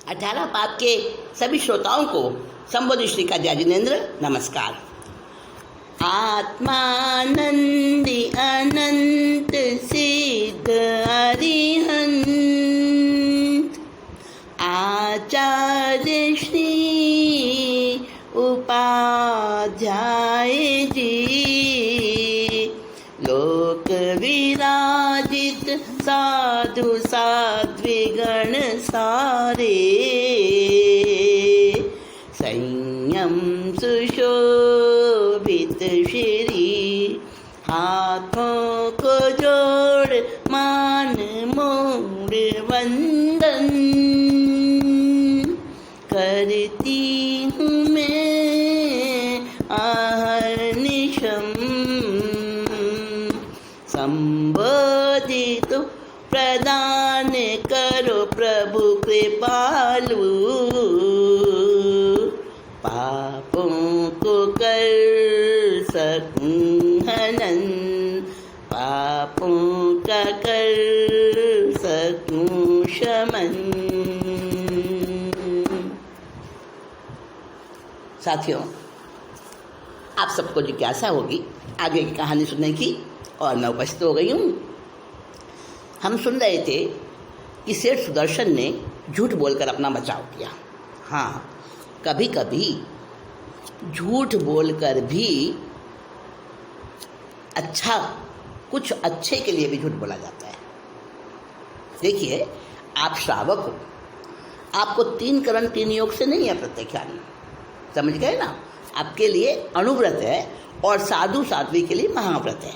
18 पाप के सभी श्रोताओं को संबोधि श्री का जय जिनेन्द्र नमस्कार। आत्मानंदी अनंत सिद्ध अरिहंत आचार्य श्री उपाध्याय जी, लोक विराजित साधु साध्विगण सारे, संयम सुशोभित श्री, हाथों को जोड़ मान मोड़ वंदन, करती हूँ मैं अहर्निशम, संबोधित प्रदान करो प्रभु कृपालु, पापों को कर सकूं हनन, पापों का कर सकूं शमन। साथियों, आप सबको जिज्ञासा होगी आगे की कहानी सुनने की, और मैं उपस्थित हो गई हूँ। हम सुन रहे थे कि सेठ सुदर्शन ने झूठ बोलकर अपना बचाव किया। हाँ, कभी कभी झूठ बोलकर भी कुछ अच्छे के लिए भी झूठ बोला जाता है। देखिए, आप श्रावक हो, आपको 3 करण 3 योग से नहीं है प्रत्याख्यान, समझ गए ना। आपके लिए अनुव्रत है और साधु साध्वी के लिए महाव्रत है।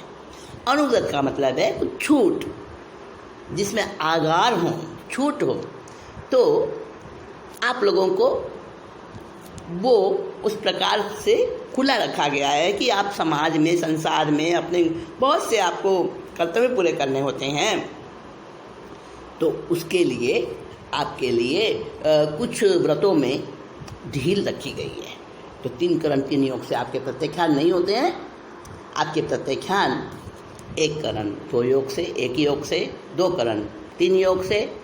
अनुव्रत का मतलब है कुछ छूट, जिसमें आगार हो, छूट हो, तो आप लोगों को वो उस प्रकार से खुला रखा गया है कि आप समाज में, संसार में अपने बहुत से आपको कर्तव्य पूरे करने होते हैं। तो उसके लिए आपके लिए कुछ व्रतों में ढील रखी गई है। तो 3 करण 3 योग से आपके प्रत्याख्यान नहीं होते हैं। आपके प्रत्याख्यान 1 करण 2 योग से, 1 योग से, 2 करण 3 योग से,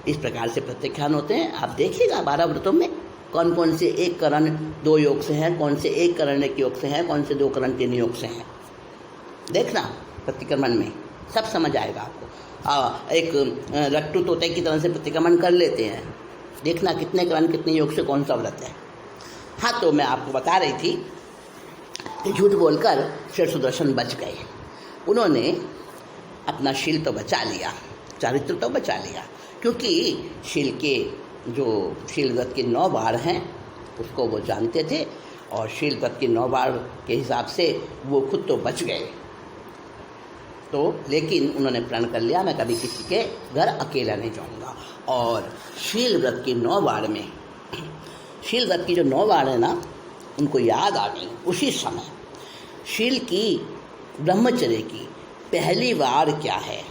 इस प्रकार से प्रत्याख्यान होते हैं। आप देखिएगा 12 व्रतों में कौन कौन से 1 करण 2 योग से हैं, कौन से 1 करण 1 योग से हैं, कौन से 2 करण 3 योग से हैं। देखना प्रतिक्रमण में सब समझ आएगा आपको। एक रट्टू तोते की तरह से प्रतिक्रमण कर लेते हैं, देखना कितने करण कितने योग से कौन सा व्रत है। हाँ, तो मैं आपको बता रही थी कि झूठ बोलकर सेठ सुदर्शन बच गए। उन्होंने अपना शील तो बचा लिया, चारित्र तो बचा लिया, क्योंकि शील व्रत के 9 बार हैं उसको वो जानते थे, और शील व्रत के 9 बार के हिसाब से वो खुद तो बच गए। तो लेकिन उन्होंने प्रण कर लिया, मैं कभी किसी के घर अकेला नहीं जाऊंगा। और शील व्रत के 9 बार में, शील व्रत की जो 9 बार है ना, उनको याद आ गई उसी समय। शील की, ब्रह्मचर्य की पहली बार क्या है?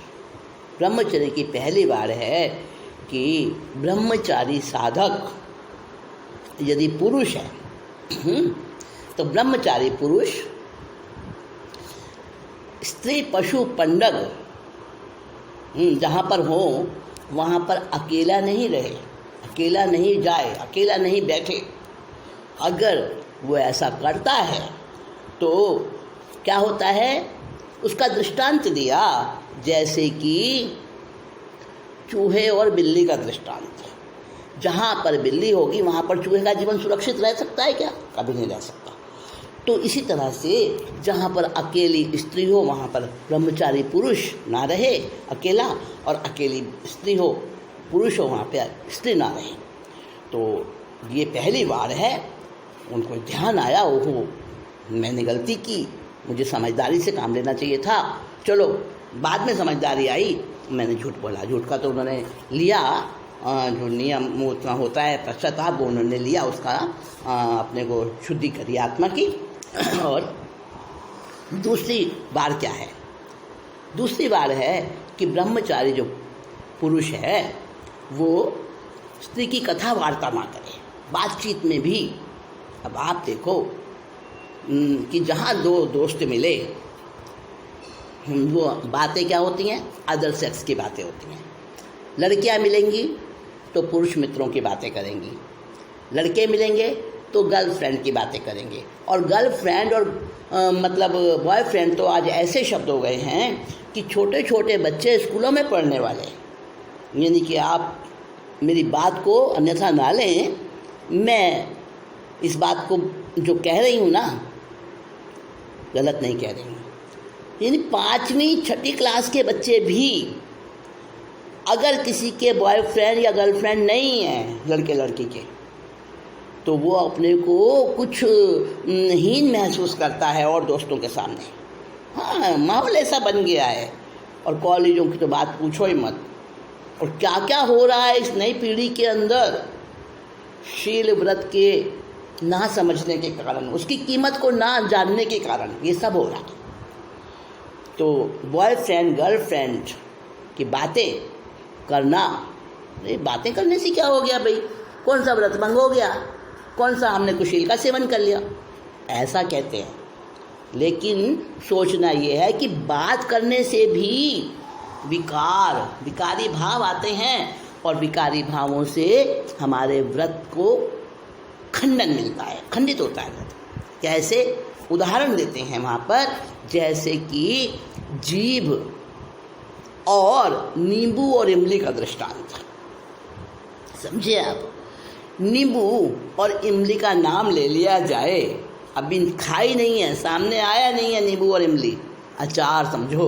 ब्रह्मचर्य की पहली बार है कि ब्रह्मचारी साधक यदि पुरुष है तो ब्रह्मचारी पुरुष स्त्री पशु पंडग जहाँ पर हो वहाँ पर अकेला नहीं रहे, अकेला नहीं जाए, अकेला नहीं बैठे। अगर वो ऐसा करता है तो क्या होता है, उसका दृष्टांत दिया, जैसे कि चूहे और बिल्ली का दृष्टांत। जहाँ पर बिल्ली होगी वहाँ पर चूहे का जीवन सुरक्षित रह सकता है क्या? कभी नहीं रह सकता। तो इसी तरह से जहाँ पर अकेली स्त्री हो वहाँ पर ब्रह्मचारी पुरुष ना रहे अकेला, और अकेली स्त्री हो, पुरुष हो, वहाँ पे स्त्री ना रहे। तो ये पहली बार है। उनको ध्यान आया, ओहो मैंने गलती की, मुझे समझदारी से काम लेना चाहिए था। चलो, बाद में समझदारी आई, मैंने झूठ बोला। झूठ का तो उन्होंने लिया, जो नियम उतना होता है पश्चाताप, वो उन्होंने लिया, उसका अपने को शुद्धि करी आत्मा की। और दूसरी बार क्या है? दूसरी बार है कि ब्रह्मचारी जो पुरुष है वो स्त्री की कथा वार्ता ना करे, बातचीत में भी। अब आप देखो कि जहाँ 2 दोस्त मिले, वो बातें क्या होती हैं? अदर सेक्स की बातें होती हैं। लड़कियाँ मिलेंगी तो पुरुष मित्रों की बातें करेंगी, लड़के मिलेंगे तो गर्लफ्रेंड की बातें करेंगे। और गर्लफ्रेंड और मतलब बॉयफ्रेंड तो आज ऐसे शब्द हो गए हैं कि छोटे छोटे बच्चे स्कूलों में पढ़ने वाले, यानी कि आप मेरी बात को अन्यथा ना लें, मैं इस बात को जो कह रही हूँ ना गलत नहीं कह रही हूँ। यानी 5वीं 6ठी क्लास के बच्चे भी अगर किसी के बॉयफ्रेंड या गर्लफ्रेंड नहीं है लड़के लड़की के, तो वो अपने को कुछ हीन महसूस करता है और दोस्तों के सामने। हाँ, माहौल ऐसा बन गया है। और कॉलेजों की तो बात पूछो ही मत। और क्या क्या हो रहा है इस नई पीढ़ी के अंदर, शील व्रत के ना समझने के कारण, उसकी कीमत को ना जानने के कारण ये सब हो रहा है। तो बॉयफ्रेंड गर्लफ्रेंड की बातें करना, ये बातें करने से क्या हो गया भाई, कौन सा व्रत भंग हो गया, कौन सा हमने कुशील का सेवन कर लिया, ऐसा कहते हैं। लेकिन सोचना ये है कि बात करने से भी विकारी भाव आते हैं और विकारी भावों से हमारे व्रत को खंडन मिलता है, खंडित होता है व्रत। कैसे, उदाहरण देते हैं वहाँ पर, जैसे कि जीभ और नींबू और इमली का दृष्टांत। समझे आप, नींबू और इमली का नाम ले लिया जाए, अभी खाई नहीं है, सामने आया नहीं है नींबू और इमली, अचार समझो,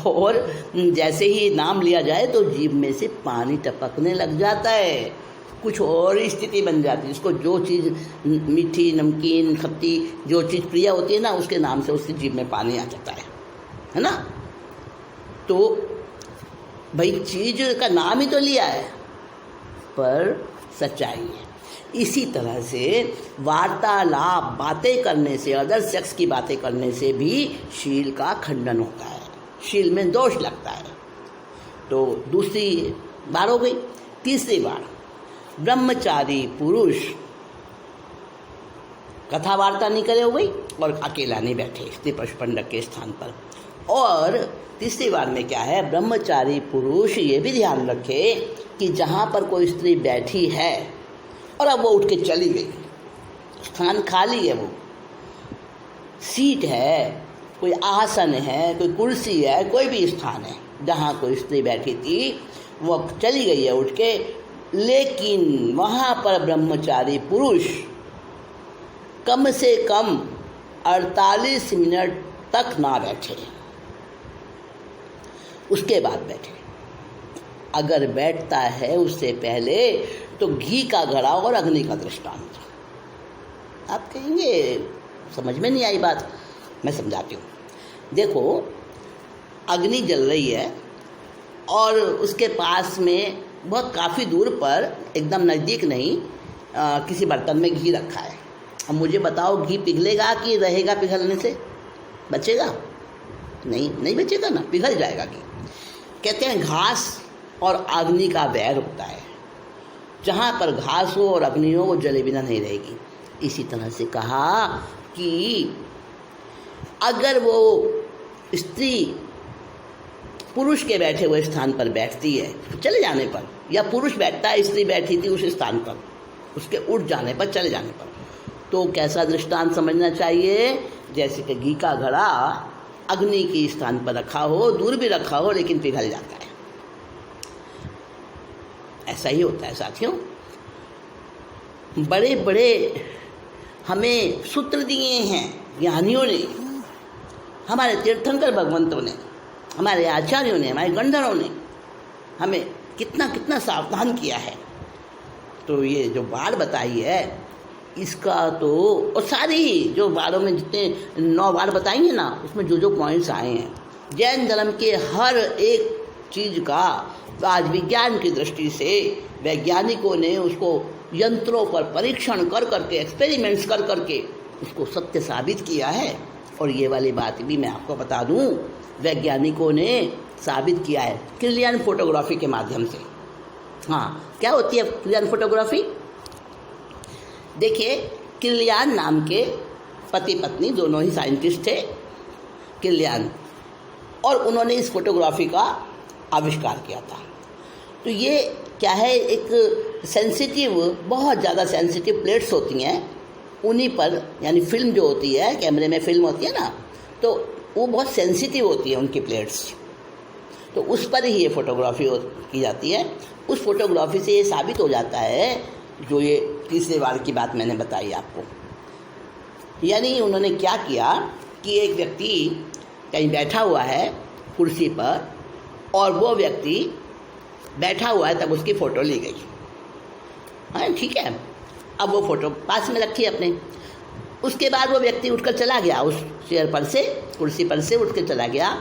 और जैसे ही नाम लिया जाए तो जीभ में से पानी टपकने लग जाता है, कुछ और ही स्थिति बन जाती है। इसको जो चीज़ मीठी नमकीन खट्टी जो चीज़ प्रिय होती है ना, उसके नाम से उसकी जीभ में पानी आ जाता है ना। तो भाई चीज़ का नाम ही तो लिया है, पर सच्चाई है। इसी तरह से वार्तालाप, बातें करने से, अदर सेक्स की बातें करने से भी शील का खंडन होता है, शील में दोष लगता है। तो दूसरी बार हो गई। तीसरी बार, ब्रह्मचारी पुरुष कथा वार्ता नहीं करे हो गई और अकेला नहीं बैठे स्त्री पशुपंडक के स्थान पर। और तीसरी बार में क्या है, ब्रह्मचारी पुरुष ये भी ध्यान रखे कि जहाँ पर कोई स्त्री बैठी है और अब वो उठ के चली गई, स्थान खाली है, वो सीट है, कोई आसन है, कोई कुर्सी है, कोई भी स्थान है जहाँ कोई स्त्री बैठी थी, वो चली गई है उठ के, लेकिन वहाँ पर ब्रह्मचारी पुरुष कम से कम 48 मिनट तक ना बैठे, उसके बाद बैठे। अगर बैठता है उससे पहले तो घी का घड़ा और अग्नि का दृष्टांत। आप कहेंगे समझ में नहीं आई बात, मैं समझाती हूँ। देखो, अग्नि जल रही है और उसके पास में बहुत काफ़ी दूर पर, एकदम नज़दीक नहीं, किसी बर्तन में घी रखा है। अब मुझे बताओ, घी पिघलेगा कि रहेगा पिघलने से? बचेगा? नहीं बचेगा ना, पिघल जाएगा घी। कहते हैं घास और अग्नि का वैर होता है, जहाँ पर घास हो और अग्नि हो वो जले बिना नहीं रहेगी। इसी तरह से कहा कि अगर वो स्त्री पुरुष के बैठे हुए स्थान पर बैठती है चले जाने पर, या पुरुष बैठता है, स्त्री बैठी थी उस स्थान पर, उसके उठ जाने पर, चले जाने पर, तो कैसा दृष्टांत समझना चाहिए? जैसे कि घी का घड़ा अग्नि के स्थान पर रखा हो, दूर भी रखा हो, लेकिन पिघल जाता है। ऐसा ही होता है साथियों। बड़े बड़े हमें सूत्र दिए हैं ज्ञानियों ने, हमारे तीर्थंकर भगवंतों ने, हमारे आचार्यों ने, हमारे गंधर्वों ने हमें कितना कितना सावधान किया है। तो ये जो बार बताई है इसका तो, और सारी जो बारों में जितने 9 बार बताएंगे ना, उसमें जो जो पॉइंट्स आए हैं, जैन धर्म के हर एक चीज़ का आज विज्ञान की दृष्टि से वैज्ञानिकों ने उसको यंत्रों पर परीक्षण कर करके, एक्सपेरिमेंट्स कर करके उसको सत्य साबित किया है। और ये वाली बात भी मैं आपको बता दूं, वैज्ञानिकों ने साबित किया है क्रिलियन फोटोग्राफी के माध्यम से। हाँ, क्या होती है क्रिलियन फोटोग्राफी? देखिए, क्रिलियन नाम के पति पत्नी दोनों ही साइंटिस्ट थे, क्रिलियन, और उन्होंने इस फोटोग्राफी का आविष्कार किया था। तो ये क्या है, एक सेंसिटिव, बहुत ज़्यादा सेंसिटिव प्लेट्स होती हैं उन्हीं पर, यानी फिल्म जो होती है, कैमरे में फिल्म होती है ना, तो वो बहुत सेंसिटिव होती है उनकी प्लेट्स, तो उस पर ही ये फोटोग्राफी की जाती है। उस फोटोग्राफी से ये साबित हो जाता है जो ये तीसरे वार की बात मैंने बताई आपको। यानी उन्होंने क्या किया कि एक व्यक्ति कहीं बैठा हुआ है कुर्सी पर और वो व्यक्ति बैठा हुआ है, तब उसकी फ़ोटो ली गई। हाँ ठीक है, अब वो फ़ोटो पास में रखी अपने। उसके बाद वो व्यक्ति उठकर चला गया, उस चेयर पर से, कुर्सी पर से उठ कर चला गया,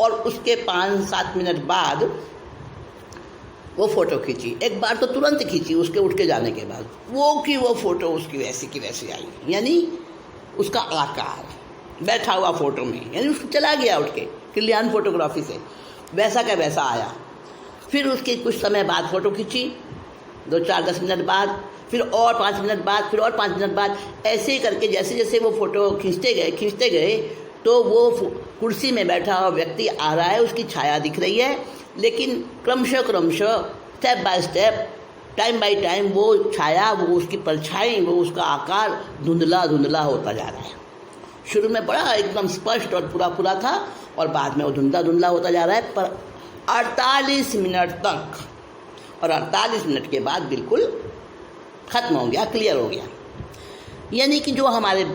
और उसके 5-7 मिनट बाद वो फ़ोटो खींची। एक बार तो तुरंत खींची उसके उठ के जाने के बाद, वो फ़ोटो उसकी वैसी की वैसी आई, यानी उसका आकार बैठा हुआ फ़ोटो में, यानी उसको चला गया उठ के कल्याण फोटोग्राफी से, वैसा का वैसा आया। फिर उसके कुछ समय बाद फ़ोटो खींची, 2-4-10 मिनट बाद, फिर और 5 मिनट बाद, फिर और 5 मिनट बाद, ऐसे ही करके जैसे जैसे वो फ़ोटो खींचते गए तो वो कुर्सी में बैठा हुआ व्यक्ति आ रहा है, उसकी छाया दिख रही है, लेकिन क्रमशः step by step, time by time वो छाया, वो उसकी परछाई, वो उसका आकार धुंधला धुंधला होता जा रहा है। शुरू में बड़ा एकदम स्पष्ट और पूरा था, और बाद में वो धुंधला धुंधला होता जा रहा है, पर 48 मिनट तक, और 48 मिनट के बाद बिल्कुल ख़त्म हो गया, क्लियर हो गया। यानी कि जो हमारे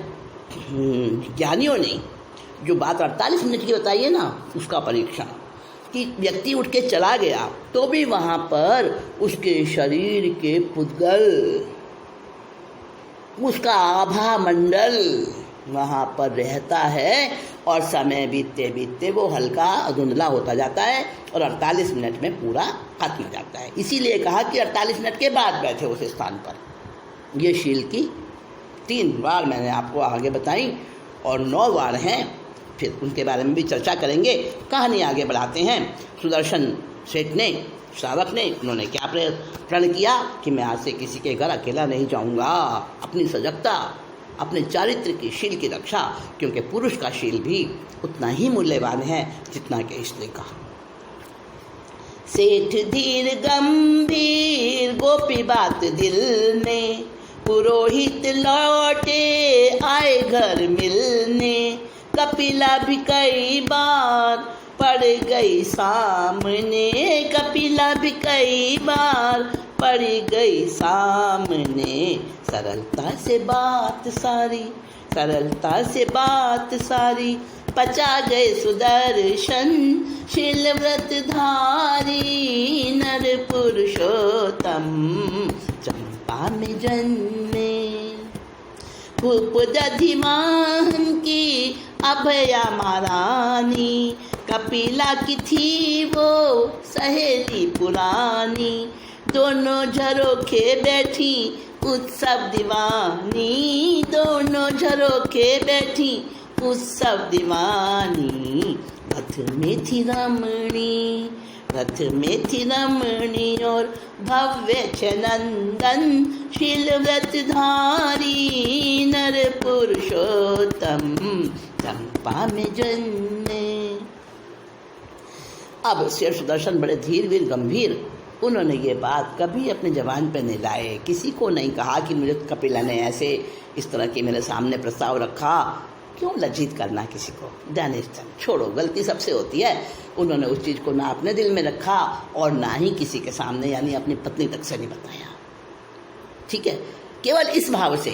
ज्ञानियों ने जो बात 48 मिनट की बताई है ना, उसका परीक्षण कि व्यक्ति उठ के चला गया तो भी वहाँ पर उसके शरीर के पुद्गल, उसका आभा मंडल वहाँ पर रहता है, और समय बीतते बीतते वो हल्का धुंधला होता जाता है और 48 मिनट में पूरा खत्म हो जाता है। इसीलिए कहा कि 48 मिनट के बाद बैठे उस स्थान पर। ये शील की 3 वार मैंने आपको आगे बताई, और 9 वार हैं, फिर उनके बारे में भी चर्चा करेंगे। कहानी आगे बढ़ाते हैं। सुदर्शन सेठ ने, श्रावक ने, उन्होंने क्या प्रण किया कि मैं आज से किसी के घर अकेला नहीं जाऊंगा। अपनी सजगता, अपने चारित्र की, शील की रक्षा, क्योंकि पुरुष का शील भी उतना ही मूल्यवान है जितना कि स्त्री का। सेठ धीर गंभीर गोपी बात दिल में, पुरोहित लौटे आए घर मिलने, कपिला भी कई बार पड़ गई सामने, कपिला भी कई बार पड़ गई सामने। सरलता से बात सारी, सरलता से बात सारी, पचा गए सुदर्शन शील व्रत धारी। नर पुरुषोत्तम चंपा में जन्मे, भूप दधिमान की अभया महारानी, कपिला की थी वो सहेली पुरानी। दोनों झरोखे बैठी उत्सव दीवानी, दोनों झरोखे बैठी उत्सव दीवानी। रथ में थी रमणी, रथ में थी रमणी, और भव्य नंदन शील व्रत धारी। नर पुरुषोत्तम चंपा में जन्मे। अब शेर सुदर्शन बड़े धीर वीर गंभीर, उन्होंने ये बात कभी अपने जबान पे नहीं लाए, किसी को नहीं कहा कि मुझे कपिला ने ऐसे इस तरह के मेरे सामने प्रस्ताव रखा। क्यों लज्जित करना किसी को, दानिश्चन छोड़ो, गलती सबसे होती है। उन्होंने उस चीज़ को ना अपने दिल में रखा और ना ही किसी के सामने, यानी अपनी पत्नी तक से नहीं बताया। ठीक है, केवल इस भाव से,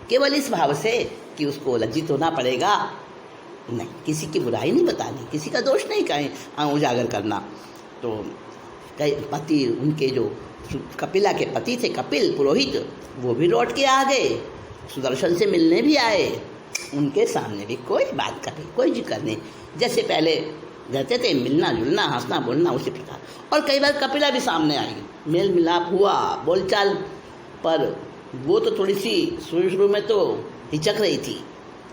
केवल इस भाव से कि उसको लज्जित होना पड़ेगा, नहीं, किसी की बुराई नहीं बतानी, किसी का दोष नहीं कहीं उजागर करना। तो कई पति, उनके जो कपिला के पति थे कपिल पुरोहित, वो भी लौट के आ गए, सुदर्शन से मिलने भी आए। उनके सामने भी कोई बात करी, कोई जिक्र नहीं, जैसे पहले रहते थे, मिलना जुलना, हंसना बोलना, उसी प्रकार। और कई बार कपिला भी सामने आई, मेल मिलाप हुआ, बोलचाल, पर वो तो थोड़ी सी शुरू में तो हिचक रही थी,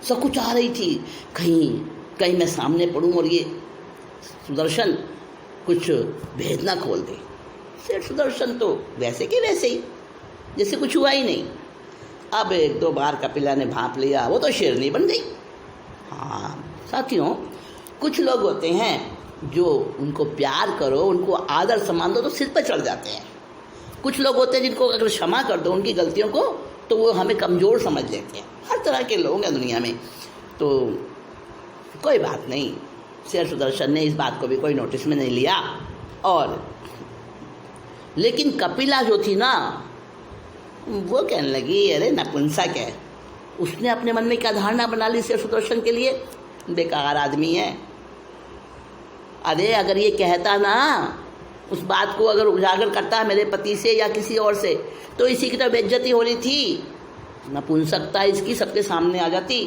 सब कुछ आ रही थी, कहीं मैं सामने पड़ूँ और ये सुदर्शन कुछ भेद ना खोल दे। शेर सुदर्शन तो वैसे के वैसे ही, जैसे कुछ हुआ ही नहीं। अब 1-2 बार कपिला ने भांप लिया, वो तो शेरनी बन गई। हाँ साथियों, कुछ लोग होते हैं जो उनको प्यार करो, उनको आदर सम्मान दो तो सिर पर चढ़ जाते हैं। कुछ लोग होते हैं जिनको अगर क्षमा कर दो उनकी गलतियों को तो वो हमें कमज़ोर समझ लेते हैं। हर तरह के लोग हैं दुनिया में। तो कोई बात नहीं, शेर सुदर्शन ने इस बात को भी कोई नोटिस में नहीं लिया। और लेकिन कपिला जो थी ना, वो कहने लगी अरे नपुंसक है। उसने अपने मन में क्या धारणा बना ली शेर सुदर्शन के लिए, बेकार आदमी है। अरे अगर ये कहता ना, उस बात को अगर उजागर करता मेरे पति से या किसी और से, तो इसी की तो बेइज्जती हो रही थी, नपुंसकता इसकी सबके सामने आ जाती।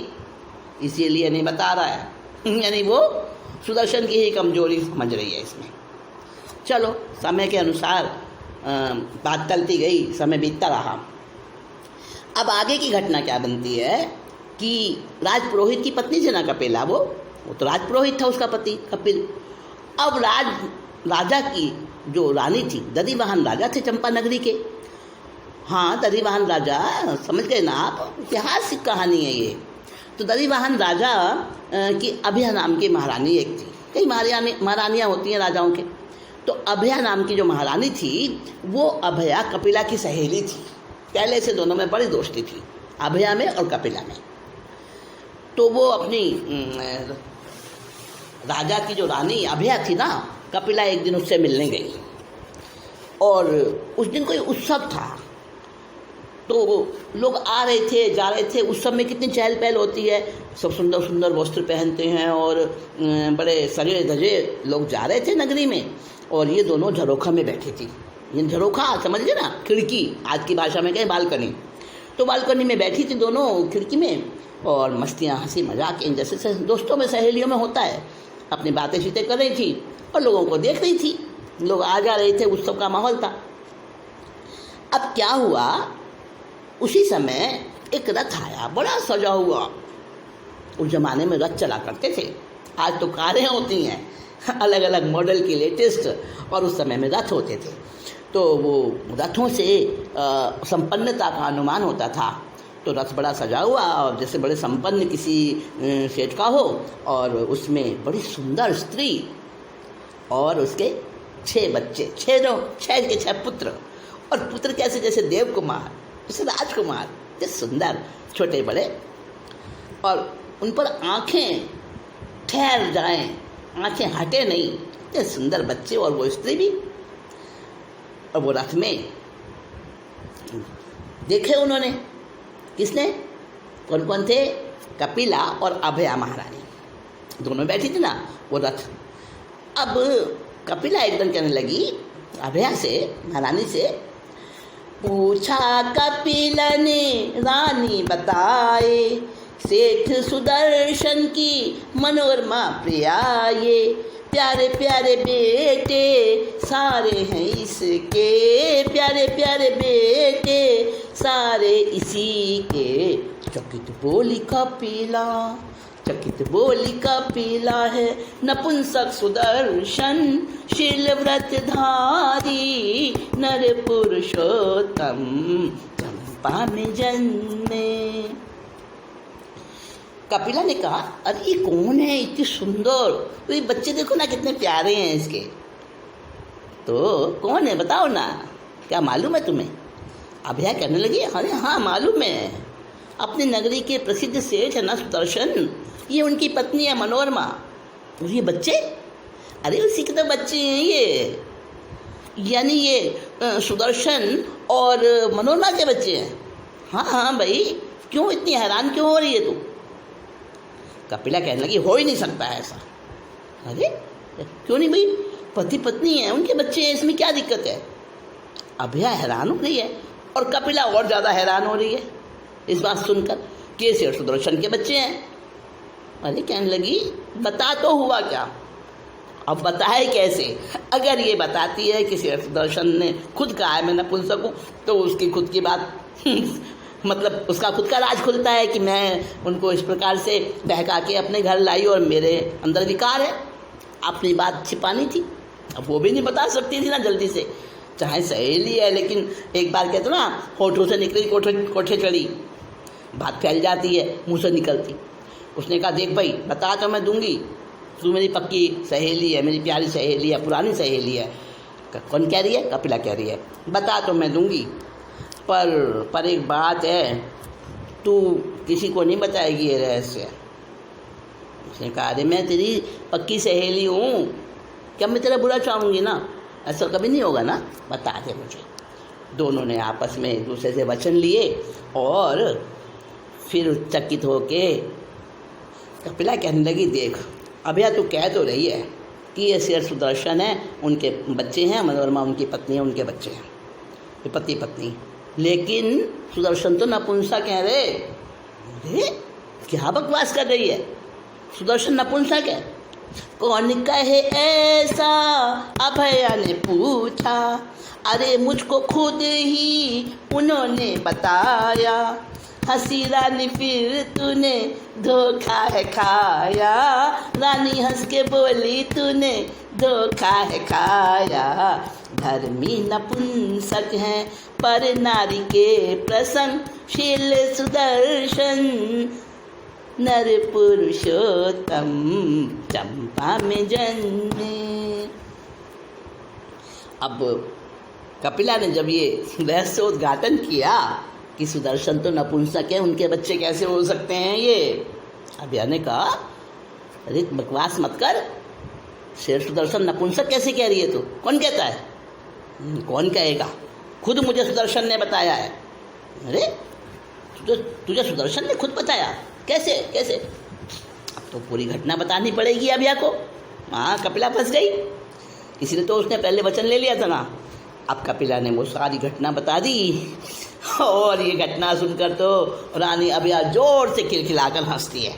इसीलिए नहीं बता रहा है यानी वो सुदर्शन की ही कमजोरी समझ रही है इसमें। चलो, समय के अनुसार बात टलती गई, समय बीतता रहा। अब आगे की घटना क्या बनती है कि राजपुरोहित की पत्नी थी ना कपिला, वो तो राजपुरोहित था उसका पति कपिल। अब राजा की जो रानी थी, दधिवाहन राजा थे चंपा नगरी के। हाँ, दधिवाहन राजा, समझ गए ना आप, ऐतिहासिक कहानी है ये। तो दधिवाहन राजा की अभया नाम की महारानी एक थी। कई महारानियाँ होती हैं राजाओं के। तो अभया नाम की जो महारानी थी, वो अभया कपिला की सहेली थी। पहले से दोनों में बड़ी दोस्ती थी, अभया में और कपिला में। तो वो अपनी राजा की जो रानी अभया थी ना, कपिला एक दिन उससे मिलने गई। और उस दिन कोई उत्सव था, तो लोग आ रहे थे जा रहे थे। उत्सव में कितनी चहल पहल होती है, सब सुंदर सुंदर वस्त्र पहनते हैं और बड़े सजे धजे लोग जा रहे थे नगरी में। और ये दोनों झरोखा में बैठी थी। ये झरोखा समझ गए ना, खिड़की, आज की भाषा में कहें बालकनी। तो बालकनी में बैठी थी दोनों खिड़की में, और मस्तियाँ हंसी मजाक जैसे दोस्तों में सहेलियों में होता है, अपनी बातें चीतें कर रही थी और लोगों को देख रही थी। लोग आ जा रहे थे, उत्सव का माहौल था। अब क्या हुआ, उसी समय एक रथ आया, बड़ा सजा हुआ। उस जमाने में रथ चला करते थे, आज तो कारें होती हैं अलग अलग मॉडल की, लेटेस्ट, और उस समय में रथ होते थे। तो वो रथों से संपन्नता का अनुमान होता था। तो रथ बड़ा सजा हुआ, और जैसे बड़े संपन्न किसी सेठ का हो, और उसमें बड़ी सुंदर स्त्री और उसके 6 बच्चे, 6 के 6 पुत्र। और पुत्र कैसे, जैसे देव कुमार, जैसे राजकुमार, जैसे सुंदर, छोटे बड़े, और उन पर आँखें ठहर जाएं, आँखें हटे नहीं, इतने सुंदर बच्चे और वो स्त्री भी। और वो रथ में देखे उन्होंने, किसने, कौन कौन थे, कपिला और अभया महारानी दोनों बैठी थी ना वो रथ। अब कपिला एकदम कहने लगी अभया से, महारानी से, पूछा कपिला ने रानी बताए, सेठ सुदर्शन की मनोरमा प्रिया, ये प्यारे प्यारे बेटे सारे हैं इसके, प्यारे प्यारे बेटे सारे इसी के। चकित बोली कपिला, चकित बोली कपिला है नपुंसक सुदर्शन, शील व्रत धारी नर पुरुषोत्तम, चंपा में जन्मे। कपिला ने कहा अरे ये कौन है, इतनी सुंदर, तो ये बच्चे देखो ना कितने प्यारे हैं इसके। तो कौन है बताओ ना, क्या मालूम है तुम्हें? अभया कहने लगी अरे हाँ मालूम है, अपनी नगरी के प्रसिद्ध सेठ है ना सुदर्शन, ये उनकी पत्नी है मनोरमा। और ये बच्चे, अरे उसी के तो बच्चे हैं ये, यानी ये सुदर्शन और मनोरमा के बच्चे हैं। हाँ हाँ भाई, क्यों इतनी हैरान क्यों हो रही है तू? कपिला कहने लगी हो ही नहीं सकता है ऐसा। अरे क्यों नहीं भाई, पति पत्नी है, उनके बच्चे हैं, इसमें क्या दिक्कत है? अभया हैरान हो रही है और कपिला और ज़्यादा हैरान हो रही है इस बात सुनकर कि ये सुदर्शन के बच्चे हैं। अरे कहने लगी बता तो हुआ क्या? अब बताए कैसे? अगर ये बताती है कि सुदर्शन ने खुद कहा है मैं नपुंसक हूँ, तो उसकी खुद की बात मतलब उसका खुद का राज खुलता है कि मैं उनको इस प्रकार से बहका के अपने घर लाई और मेरे अंदर विकार है। अपनी बात छिपानी थी, अब वो भी नहीं बता सकती थी ना जल्दी से, चाहे सहेली है, लेकिन एक बार कहते ना होठों से निकली कोठे चढ़ी, बात फैल जाती है मुँह से निकलती। उसने कहा देख भाई बता तो मैं दूंगी, तू मेरी पक्की सहेली है, मेरी प्यारी सहेली है, पुरानी सहेली है, कौन कह रही है? कपिला कह रही है, बता तो मैं दूंगी, पर एक बात है, तू किसी को नहीं बताएगी ये रहस्य। उसने कहा, अरे मैं तेरी पक्की सहेली हूँ, क्या मैं तेरा बुरा चाहूँगी ना? ऐसा कभी नहीं होगा ना, बता दे मुझे। दोनों ने आपस में एक दूसरे से वचन लिए और फिर चकित होके कपिला कहने लगी, देख अभया तू कह तो रही है कि ये शेर सुदर्शन है, उनके बच्चे हैं, मनोरमा उनकी पत्नी है, उनके बच्चे हैं, ये पति पत्नी, लेकिन सुदर्शन तो नपुंसक है रे। अरे क्या बकवास कर रही है? सुदर्शन नपुंसक है? कौन कहे ऐसा? अभया ने पूछा। अरे मुझको खुद ही उन्होंने बताया, हंसी रानी फिर तूने धोखा है खाया। रानी हंस के बोली, तूने धोखा है खाया। धर्मी नपुंसक हैं पर नारी के प्रसंगशील सुदर्शन, नर पुरुषोत्तम चंपा में जन्मे। अब कपिला ने जब ये रहस्योद्घाटन किया कि सुदर्शन तो नपुंसक है, उनके बच्चे कैसे हो सकते हैं ये, अभया ने कहा, अरे बकवास मत कर, शेर सुदर्शन नपुंसक कैसे कह रही है तू? कौन कहता है? कौन कहेगा? खुद मुझे सुदर्शन ने बताया है। अरे तुझे सुदर्शन ने खुद बताया? कैसे कैसे? अब तो पूरी घटना बतानी पड़ेगी अभया को। हाँ, कपिला फंस गई, इसलिए तो उसने पहले वचन ले लिया था ना। अब कपिला ने वो सारी घटना बता दी और ये घटना सुनकर तो रानी अभया जोर से खिलखिलाकर हंसती है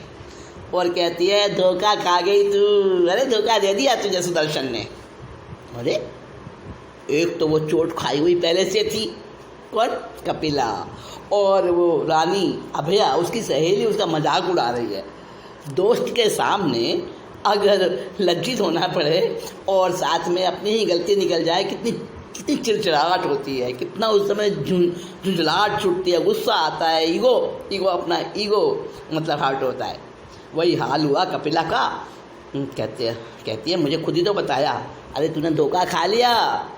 और कहती है, धोखा खा गई तू। अरे धोखा दे दिया तुझे सुदर्शन ने। अरे एक तो वो चोट खाई हुई पहले से थी, कौन? कपिला, और वो रानी अभया उसकी सहेली उसका मजाक उड़ा रही है। दोस्त के सामने अगर लज्जित होना पड़े और साथ में अपनी ही गलती निकल जाए, कितनी चिड़चिड़ाहट होती है, कितना उस समय झुंझलाहट छूटती है, गुस्सा आता है, ईगो मतलब हर्ट होता है। वही हाल हुआ कपिला का। कहती है मुझे खुद ही तो बताया। अरे तूने धोखा खा लिया।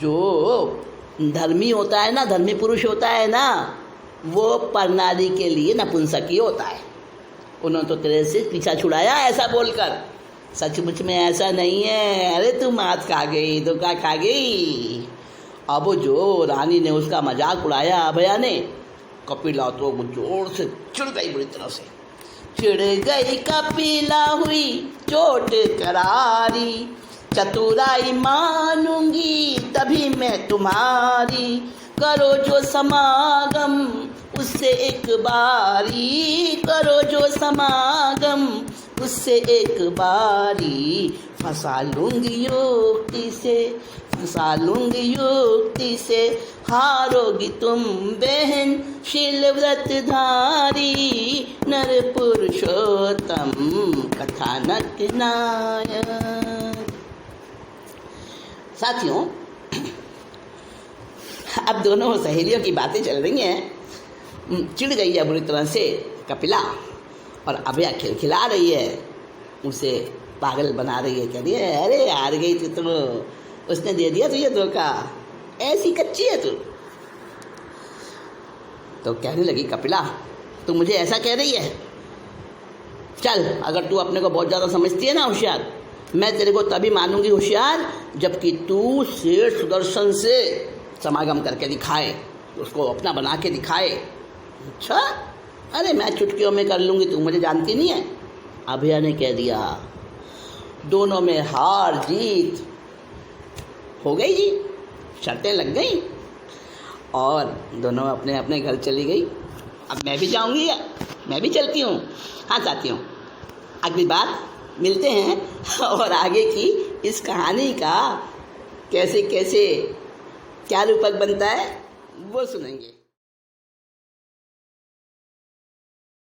जो धर्मी होता है ना, धर्मी पुरुष होता है ना, वो परनारी के लिए नपुंसक ही होता है। उन्होंने तो तेरे से पीछा छुड़ाया ऐसा बोलकर, सचमुच में ऐसा नहीं है। अरे तू मात खा गई, धोखा खा गई। अब जो रानी ने उसका मजाक उड़ाया अभया ने, कपिला तो जोर से चिढ़ गई, बुरी तरह से चिढ़ गई कपिला, हुई चोट करारी। चतुराई मानूंगी तभी मैं तुम्हारी, करो जो समागम उससे एक बारी, करो जो समागम उससे एक बारी। फंसा लूंगी युक्ति से, हारोगी तुम बहन शील व्रतधारी। नर पुरुषोत्तम कथानक नायक। साथियों, अब दोनों सहेलियों की बातें चल रही हैं। चिढ़ गई है बुरी तरह से कपिला और अभया खिलखिला रही है, उसे पागल बना रही है। कह रही है, अरे हार गई थी तुम, उसने दे दिया तुझे धोखा, ऐसी कच्ची है तू। तो कहने लगी कपिला, तू मुझे ऐसा कह रही है? चल, अगर तू अपने को बहुत ज़्यादा समझती है ना होशियार, मैं तेरे को तभी मानूंगी होशियार जबकि तू शेर सुदर्शन से समागम करके दिखाए, उसको अपना बना के दिखाए। अच्छा, अरे मैं चुटकियों में कर लूँगी, तू मुझे जानती नहीं है। अभया ने कह दिया। दोनों में हार जीत हो गई जी, शर्तें लग गई और दोनों अपने अपने घर चली गई। अब मैं भी जाऊँगी, मैं भी चलती हूँ। हाँ साथियों, अगली बार मिलते हैं और आगे की इस कहानी का कैसे कैसे क्या रूपक बनता है वो सुनेंगे।